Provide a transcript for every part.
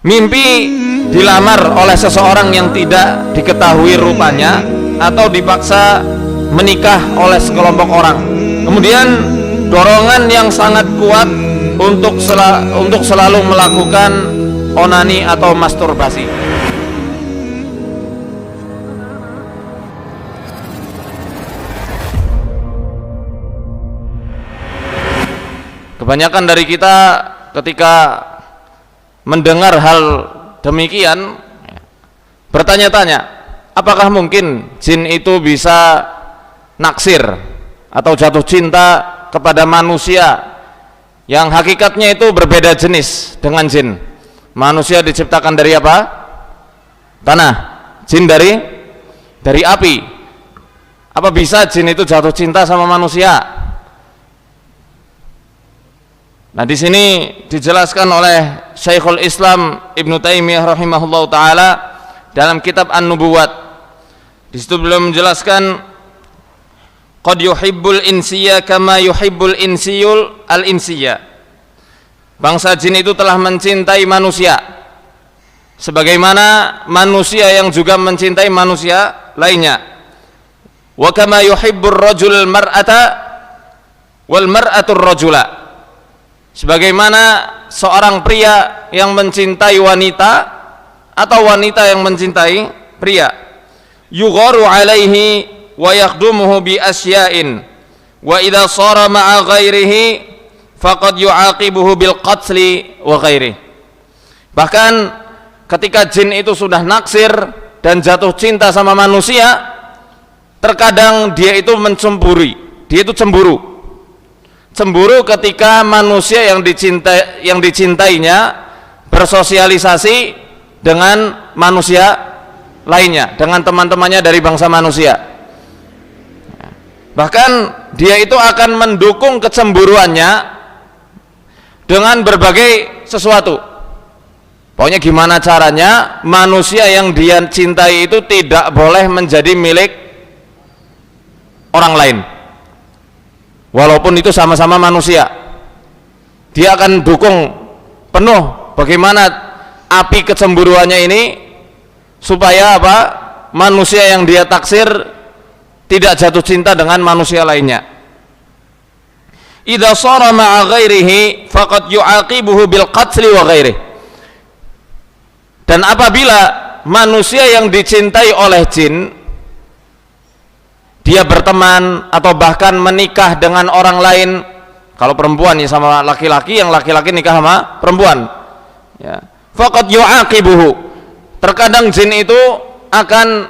mimpi dilamar oleh seseorang yang tidak diketahui rupanya atau dipaksa menikah oleh sekelompok orang, kemudian dorongan yang sangat kuat untuk selalu melakukan onani atau masturbasi. Kebanyakan dari kita ketika mendengar hal demikian bertanya-tanya, apakah mungkin jin itu bisa naksir atau jatuh cinta kepada manusia yang hakikatnya itu berbeda jenis dengan jin. Manusia diciptakan dari apa? Tanah. Jin dari api. Apa bisa jin itu jatuh cinta sama manusia? Nah, di sini dijelaskan oleh Syekhul Islam Ibnu Taimiyah rahimahullahu taala dalam kitab An-Nubuwat. Di situ beliau menjelaskan, qad yuhibbul insiyya kama yuhibbul insiyul al-insiyya. Bangsa jin itu telah mencintai manusia sebagaimana manusia yang juga mencintai manusia lainnya. Wa kama yuhibbur rajul mar'ata wal mar'atur rajula. Sebagaimana seorang pria yang mencintai wanita atau wanita yang mencintai pria. Yugharu alaihi wa yakhdumuhu bi asya'in wa idza sara ma'a ghairihi faqad yu'aqibuhu bil qatli wa ghairihi. Bahkan ketika jin itu sudah naksir dan jatuh cinta sama manusia, terkadang dia itu mencemburi, dia itu cemburu ketika manusia yang dicintainya bersosialisasi dengan manusia lainnya, dengan teman-temannya dari bangsa manusia. Bahkan dia itu akan mendukung kecemburuannya dengan berbagai sesuatu. Pokoknya gimana caranya manusia yang dia cintai itu tidak boleh menjadi milik orang lain, walaupun itu sama-sama manusia. Dia akan dukung penuh bagaimana api kecemburuannya ini supaya apa? Manusia yang dia taksir tidak jatuh cinta dengan manusia lainnya. Idza shara ma'a ghairihi faqad yu'aqibuhu bil qatli wa ghairihi. Dan apabila manusia yang dicintai oleh jin dia berteman atau bahkan menikah dengan orang lain, kalau perempuan ya sama laki-laki, yang laki-laki nikah sama perempuan, ya, faqad yu'aqibuhu, terkadang jin itu akan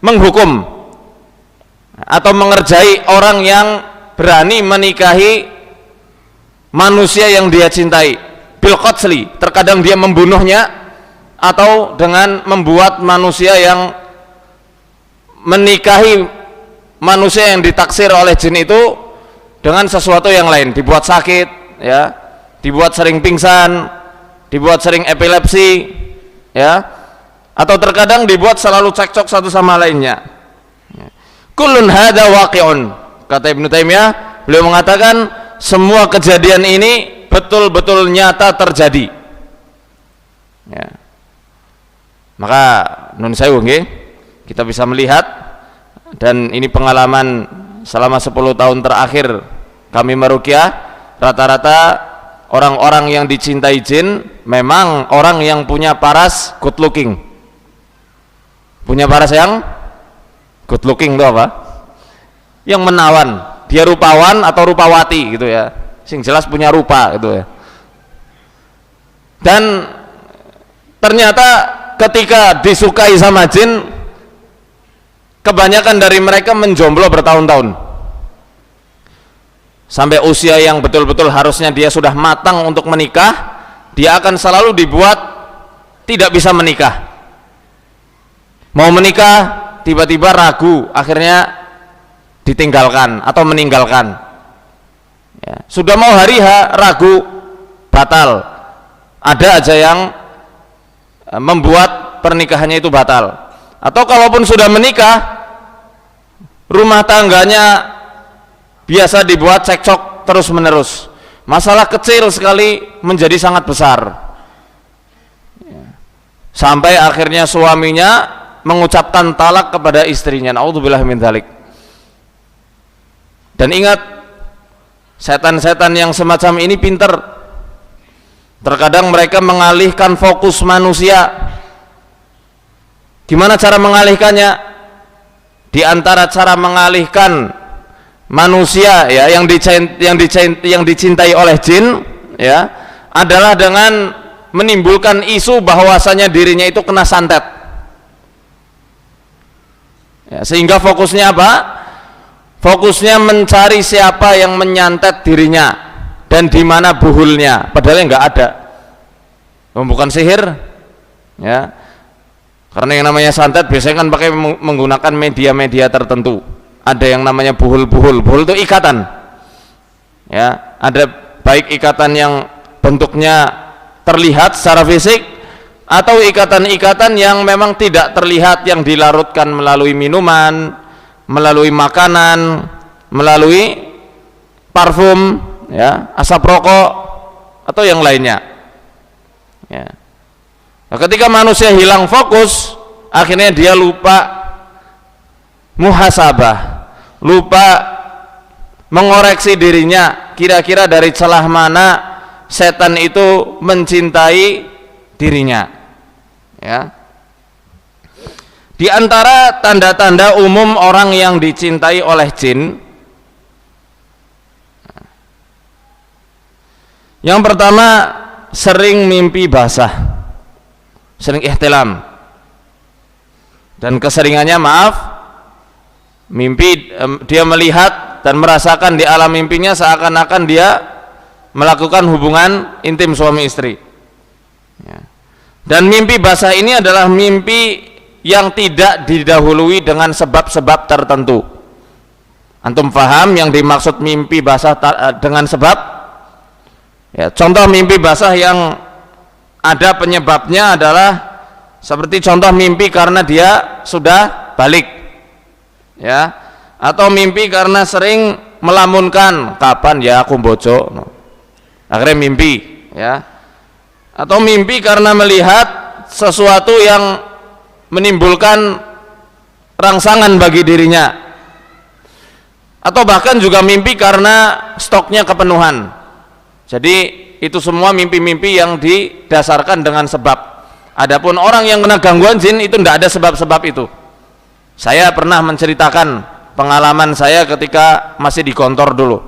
menghukum atau mengerjai orang yang berani menikahi manusia yang dia cintai bil qatli, terkadang dia membunuhnya atau dengan membuat manusia yang menikahi manusia yang ditaksir oleh jin itu dengan sesuatu yang lain, dibuat sakit, ya, dibuat sering pingsan, dibuat sering epilepsi, ya, atau terkadang dibuat selalu cekcok satu sama lainnya. Kullun hadza waqi'un, kata Ibnu Taimiyah, beliau mengatakan semua kejadian ini betul-betul nyata terjadi. Ya. Maka nun sewu nggih, kita bisa melihat. Dan ini pengalaman selama 10 tahun terakhir kami meruqyah, rata-rata orang-orang yang dicintai jin memang orang yang punya paras good looking. Punya paras yang good looking itu apa? Yang menawan, dia rupawan atau rupawati gitu ya, sing jelas punya rupa gitu ya. Dan ternyata ketika disukai sama jin, kebanyakan dari mereka menjomblo bertahun-tahun sampai usia yang betul-betul harusnya dia sudah matang untuk menikah, dia akan selalu dibuat tidak bisa menikah. Mau menikah tiba-tiba ragu, akhirnya ditinggalkan atau meninggalkan, ya. Sudah mau hari H ragu, batal. Ada aja yang membuat pernikahannya itu batal. Atau kalaupun sudah menikah, rumah tangganya biasa dibuat cekcok terus menerus, masalah kecil sekali menjadi sangat besar, sampai akhirnya suaminya mengucapkan talak kepada istrinya. Naudzubillah min dzalik. Dan ingat, setan-setan yang semacam ini pinter. Terkadang mereka mengalihkan fokus manusia. Gimana cara mengalihkannya? Di antara cara mengalihkan manusia ya yang dicintai oleh jin ya adalah dengan menimbulkan isu bahwasanya dirinya itu kena santet. Ya, sehingga fokusnya apa? Fokusnya mencari siapa yang menyantet dirinya dan di mana buhulnya, padahal nggak ada. Bukan sihir, ya. Karena yang namanya santet biasanya kan pakai menggunakan media-media tertentu. Ada yang namanya buhul-buhul. Buhul itu ikatan. Ya, ada baik ikatan yang bentuknya terlihat secara fisik atau ikatan-ikatan yang memang tidak terlihat, yang dilarutkan melalui minuman, melalui makanan, melalui parfum, ya, asap rokok atau yang lainnya. Ya. Nah, ketika manusia hilang fokus, akhirnya dia lupa muhasabah, lupa mengoreksi dirinya, kira-kira dari celah mana setan itu mencintai dirinya. Ya. Di antara tanda-tanda umum orang yang dicintai oleh jin, yang pertama, sering mimpi basah, sering ihtilam, dan keseringannya mimpi dia melihat dan merasakan di alam mimpinya seakan-akan dia melakukan hubungan intim suami istri. Ya. Dan mimpi basah ini adalah mimpi yang tidak didahului dengan sebab-sebab tertentu. Antum paham yang dimaksud mimpi basah dengan sebab? Ya, contoh mimpi basah yang ada penyebabnya adalah seperti contoh mimpi karena dia sudah balik, ya, atau mimpi karena sering melamunkan, kapan ya aku bojo, akhirnya mimpi, ya, atau mimpi karena melihat sesuatu yang menimbulkan rangsangan bagi dirinya, atau bahkan juga mimpi karena stoknya kepenuhan. Jadi itu semua mimpi-mimpi yang didasarkan dengan sebab. Adapun orang yang kena gangguan jin itu tidak ada sebab-sebab itu. Saya pernah menceritakan pengalaman saya ketika masih di kantor dulu.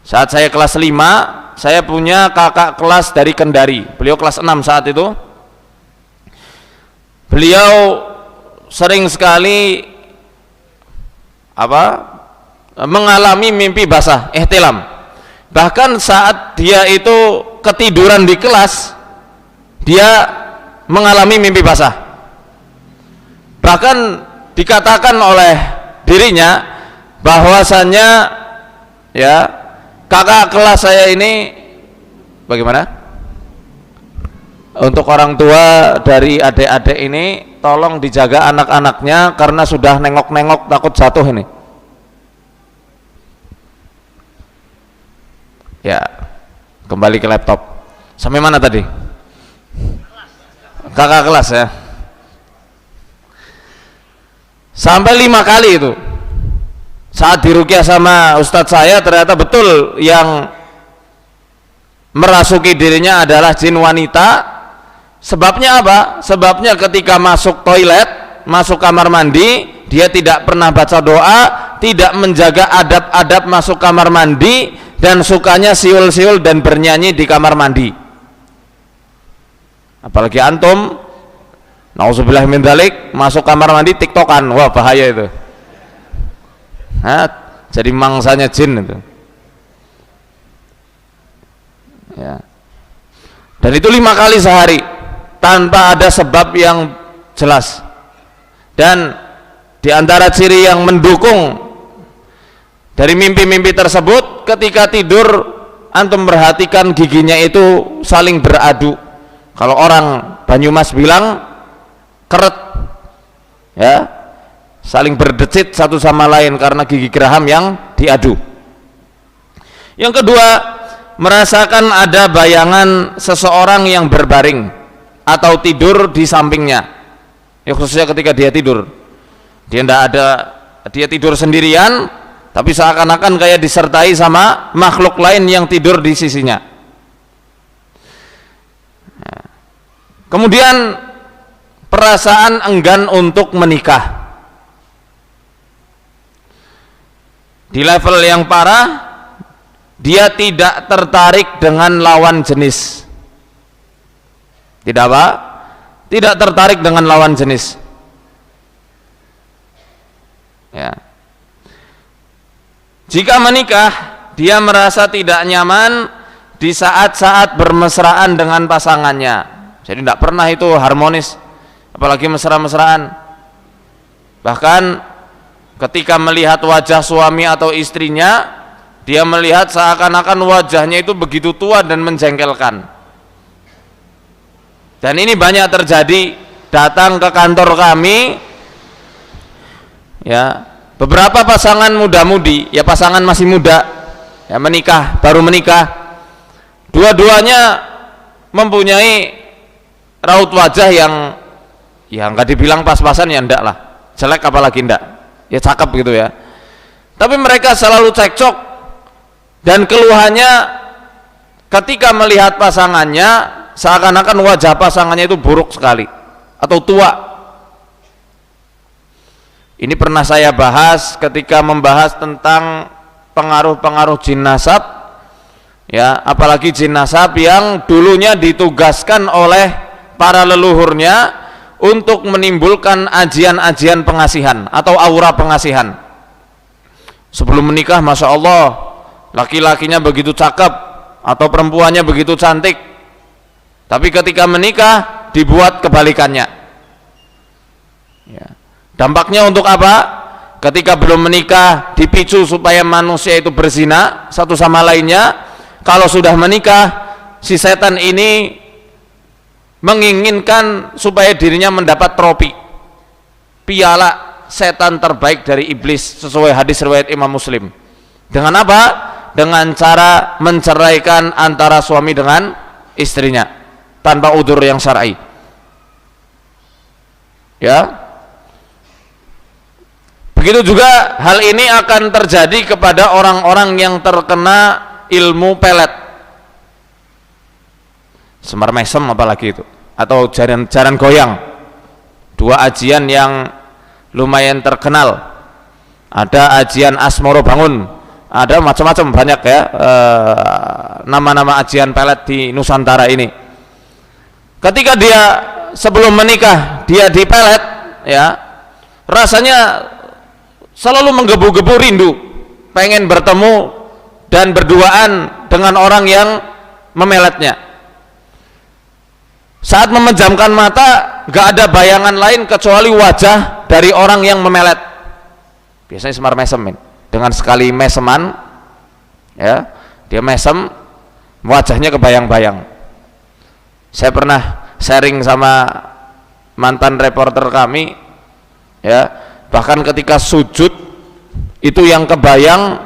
Saat saya kelas 5, saya punya kakak kelas dari Kendari. Beliau kelas 6 saat itu. Beliau sering sekali mengalami mimpi basah, ihtilam. Bahkan saat dia itu ketiduran di kelas, dia mengalami mimpi basah. Bahkan dikatakan oleh dirinya bahwasannya, ya, kakak kelas saya ini bagaimana? Untuk orang tua dari adik-adik ini tolong dijaga anak-anaknya karena sudah nengok-nengok takut jatuh ini. Ya, kembali ke laptop. Sampai mana tadi? Kakak kelas, ya. Sampai 5 kali itu. Saat diruqyah sama ustadz saya, ternyata betul yang merasuki dirinya adalah jin wanita. Sebabnya apa? Sebabnya ketika masuk toilet, masuk kamar mandi, dia tidak pernah baca doa, tidak menjaga adab-adab masuk kamar mandi, dan sukanya siul-siul dan bernyanyi di kamar mandi. Apalagi antum, nauzubillah min dzalik, masuk kamar mandi tiktokan, wah bahaya itu. Jadi mangsanya jin itu. Ya. Dan itu 5 kali sehari tanpa ada sebab yang jelas. Dan di antara ciri yang mendukung dari mimpi-mimpi tersebut, ketika tidur antum perhatikan giginya itu saling beradu. Kalau orang Banyumas bilang keret, ya, saling berdecit satu sama lain karena gigi geraham yang diadu. Yang kedua, merasakan ada bayangan seseorang yang berbaring atau tidur di sampingnya, ya khususnya ketika dia tidur, dia tidur sendirian tapi seakan-akan kayak disertai sama makhluk lain yang tidur di sisinya. Kemudian perasaan enggan untuk menikah di level yang parah, dia tidak tertarik dengan lawan jenis. Tidak apa? Tidak tertarik dengan lawan jenis. Ya. Jika menikah, dia merasa tidak nyaman di saat-saat bermesraan dengan pasangannya. Jadi tidak pernah itu harmonis, apalagi mesra-mesraan. Bahkan ketika melihat wajah suami atau istrinya, dia melihat seakan-akan wajahnya itu begitu tua dan menjengkelkan. Dan ini banyak terjadi, datang ke kantor kami ya, beberapa pasangan muda-mudi, ya pasangan masih muda ya, menikah, baru menikah, dua-duanya mempunyai raut wajah yang ya nggak dibilang pas-pasan, ya ndak lah, jelek apalagi ndak, ya cakep gitu ya, tapi mereka selalu cekcok dan keluhannya ketika melihat pasangannya seakan-akan wajah pasangannya itu buruk sekali atau tua. Ini pernah saya bahas ketika membahas tentang pengaruh-pengaruh jin nasab ya, apalagi jin nasab yang dulunya ditugaskan oleh para leluhurnya untuk menimbulkan ajian-ajian pengasihan atau aura pengasihan. Sebelum menikah, Masya Allah, laki-lakinya begitu cakep atau perempuannya begitu cantik, tapi ketika menikah dibuat kebalikannya ya. Dampaknya untuk apa? Ketika belum menikah dipicu supaya manusia itu berzina satu sama lainnya. Kalau sudah menikah, si setan ini menginginkan supaya dirinya mendapat trofi, piala setan terbaik dari iblis, sesuai hadis riwayat Imam Muslim. Dengan apa? Dengan cara menceraikan antara suami dengan istrinya tanpa udzur yang syar'i. Ya. Begitu juga hal ini akan terjadi kepada orang-orang yang terkena ilmu pelet, semar mesem apalagi itu, atau jaran goyang. Dua ajian yang lumayan terkenal. Ada ajian Asmoro Bangun, ada macam-macam, banyak ya nama-nama ajian pelet di Nusantara ini. Ketika dia sebelum menikah dia dipelet ya, rasanya selalu menggebu-gebu rindu, pengen bertemu dan berduaan dengan orang yang memeletnya. Saat memejamkan mata, gak ada bayangan lain kecuali wajah dari orang yang memelet. Biasanya semar mesem, dengan sekali meseman ya, dia mesem, wajahnya kebayang-bayang. Saya pernah sharing sama mantan reporter kami ya, bahkan ketika sujud itu yang kebayang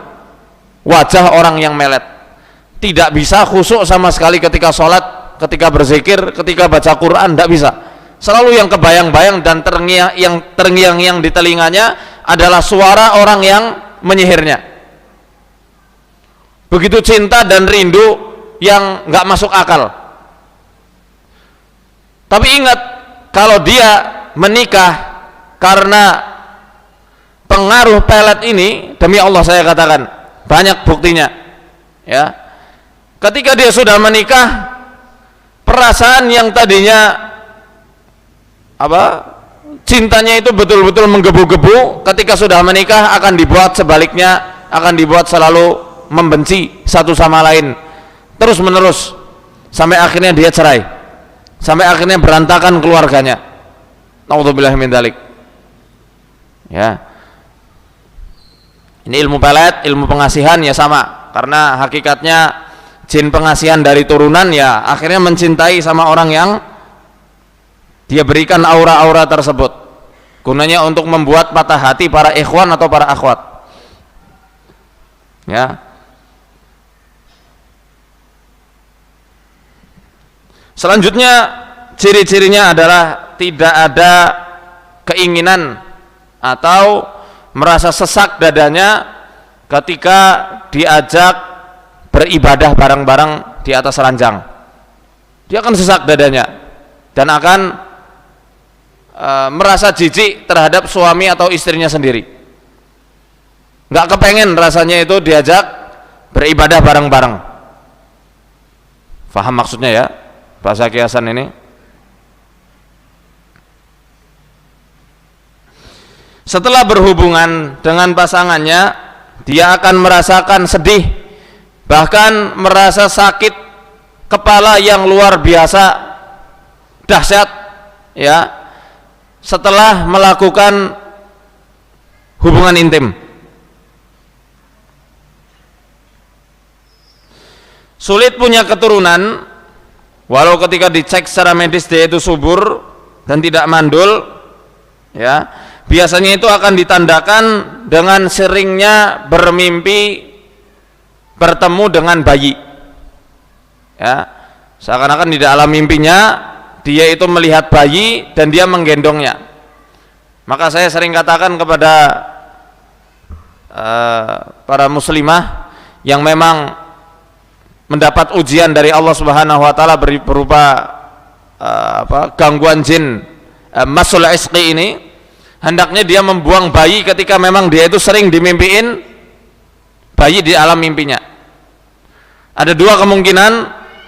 wajah orang yang melet. Tidak bisa khusyuk sama sekali ketika sholat, ketika berzikir, ketika baca Quran, tidak bisa. Selalu yang kebayang-bayang dan terngiang-ngiang di telinganya adalah suara orang yang menyihirnya. Begitu cinta dan rindu yang nggak masuk akal. Tapi ingat, kalau dia menikah karena pengaruh pelet ini, demi Allah saya katakan, banyak buktinya ya. Ketika dia sudah menikah, perasaan yang tadinya cintanya itu betul-betul menggebu-gebu, ketika sudah menikah akan dibuat sebaliknya, akan dibuat selalu membenci satu sama lain terus menerus, sampai akhirnya dia cerai, sampai akhirnya berantakan keluarganya. Naudzubillah min dzalik ya. Ini ilmu pelet, ilmu pengasihan ya sama, karena hakikatnya jin pengasihan dari turunan ya akhirnya mencintai sama orang yang dia berikan aura-aura tersebut, gunanya untuk membuat patah hati para ikhwan atau para akhwat ya. Selanjutnya ciri-cirinya adalah tidak ada keinginan atau merasa sesak dadanya ketika diajak beribadah bareng-bareng di atas ranjang. Dia akan sesak dadanya dan akan merasa jijik terhadap suami atau istrinya sendiri. Nggak kepengen rasanya itu diajak beribadah bareng-bareng. Faham maksudnya ya, bahasa kiasan ini? Setelah berhubungan dengan pasangannya, dia akan merasakan sedih, bahkan merasa sakit kepala yang luar biasa dahsyat ya, setelah melakukan hubungan intim. Sulit punya keturunan, walau ketika dicek secara medis dia itu subur dan tidak mandul ya, biasanya itu akan ditandakan dengan seringnya bermimpi bertemu dengan bayi ya, seakan-akan di dalam mimpinya dia itu melihat bayi dan dia menggendongnya. Maka saya sering katakan kepada para muslimah yang memang mendapat ujian dari Allah Subhanahu wa taala berupa gangguan jin masul isqi ini, hendaknya dia membuang bayi ketika memang dia itu sering dimimpiin bayi di alam mimpinya. Ada dua kemungkinan,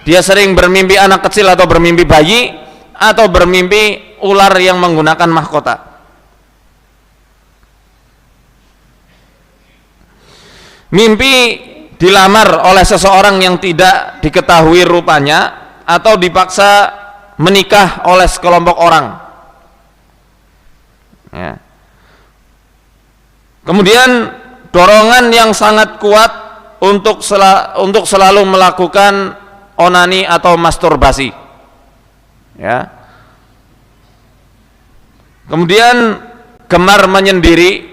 dia sering bermimpi anak kecil atau bermimpi bayi, atau bermimpi ular yang menggunakan mahkota. Mimpi dilamar oleh seseorang yang tidak diketahui rupanya, atau dipaksa menikah oleh sekelompok orang ya. Kemudian dorongan yang sangat kuat untuk selalu melakukan onani atau masturbasi ya. Kemudian gemar menyendiri,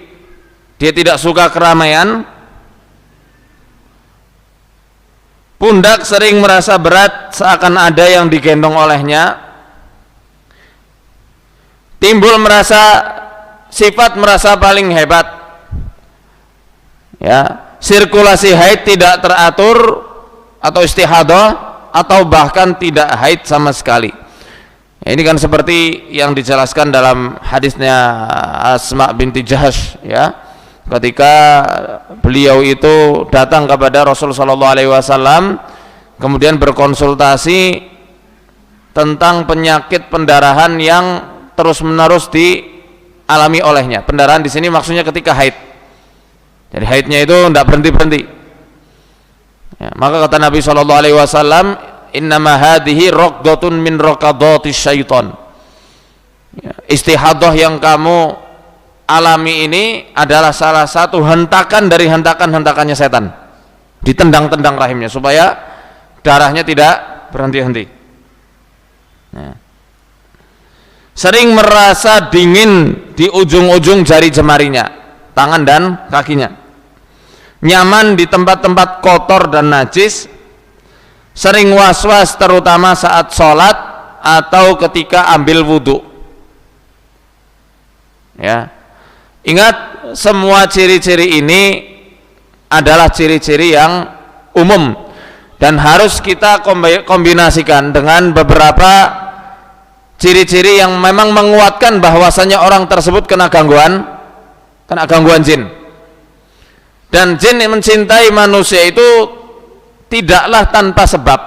dia tidak suka keramaian. Pundak sering merasa berat seakan ada yang digendong olehnya. Timbul sifat merasa paling hebat ya. Sirkulasi haid tidak teratur atau istihadah, atau bahkan tidak haid sama sekali ya. Ini kan seperti yang dijelaskan dalam hadisnya Asma binti Jahash ya, ketika beliau itu datang kepada Rasul sallallahu alaihi wasallam kemudian berkonsultasi tentang penyakit pendarahan yang terus-menerus dialami olehnya. Pendarahan di sini maksudnya ketika haid. Jadi haidnya itu tidak berhenti-berhenti. Ya, maka kata Nabi sallallahu alaihi wasallam, "Innama hadhihi raqdatun min raqadatis syaitan." Ya, istihadah yang kamu alami ini adalah salah satu hentakan dari hentakan-hentakannya setan. Ditendang-tendang rahimnya supaya darahnya tidak berhenti-henti. Ya. Sering merasa dingin di ujung-ujung jari jemarinya, tangan dan kakinya. Nyaman di tempat-tempat kotor dan najis. Sering was-was terutama saat sholat atau ketika ambil wudhu ya. Ingat, semua ciri-ciri ini adalah ciri-ciri yang umum dan harus kita kombinasikan dengan beberapa ciri-ciri yang memang menguatkan bahwasanya orang tersebut kena gangguan jin. Dan jin yang mencintai manusia itu tidaklah tanpa sebab